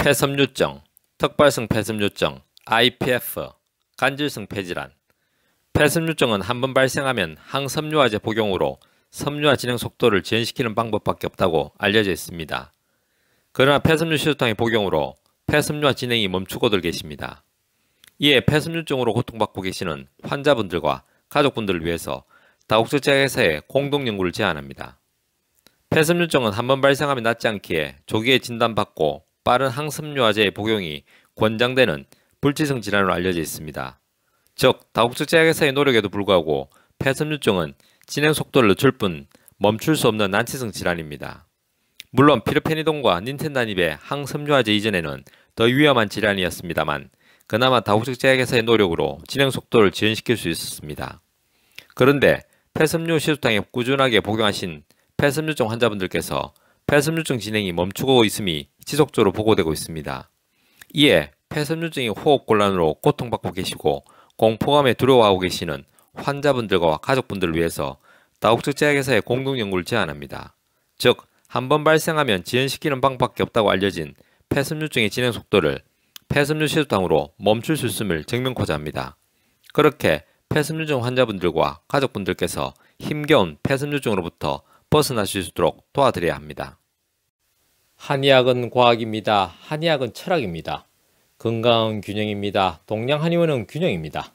폐섬유증, 특발성 폐섬유증, IPF, 간질성 폐질환. 폐섬유증은 한번 발생하면 항섬유화제 복용으로 섬유화 진행 속도를 지연시키는 방법밖에 없다고 알려져 있습니다. 그러나 폐섬유 시소탕의 복용으로 폐섬유화 진행이 멈추고들 계십니다. 이에 폐섬유증으로 고통받고 계시는 환자분들과 가족분들을 위해서 다국적 제약회사에 공동 연구를 제안합니다. 폐섬유증은 한번 발생하면 낫지 않기에 조기에 진단받고 빠른 항섬유화제의 복용이 권장되는 불치성 질환으로 알려져 있습니다. 즉, 다국적 제약회사의 노력에도 불구하고 폐섬유증은 진행 속도를 늦출 뿐 멈출 수 없는 난치성 질환입니다. 물론 피르페니돈과 닌텐다닙의 항섬유화제 이전에는 더 위험한 질환이었습니다만 그나마 다국적 제약회사의 노력으로 진행 속도를 지연시킬 수 있었습니다. 그런데 폐섬유 시소탕에 꾸준하게 복용하신 폐섬유증 환자분들께서 폐섬유증 진행이 멈추고 있음이 지속적으로 보고되고 있습니다. 이에 폐섬유증이 호흡곤란으로 고통받고 계시고 공포감에 두려워하고 계시는 환자분들과 가족분들을 위해서 다국적 제약회사에 공동연구를 제안합니다. 즉, 한번 발생하면 지연시키는 방법밖에 없다고 알려진 폐섬유증의 진행 속도를 폐섬유 시소탕으로 멈출 수 있음을 증명코자 합니다. 그렇게 폐섬유증 환자분들과 가족분들께서 힘겨운 폐섬유증으로부터 벗어나실 수 있도록 도와드려야 합니다. 한의학은 과학입니다. 한의학은 철학입니다. 건강은 균형입니다. 동양 한의원은 균형입니다.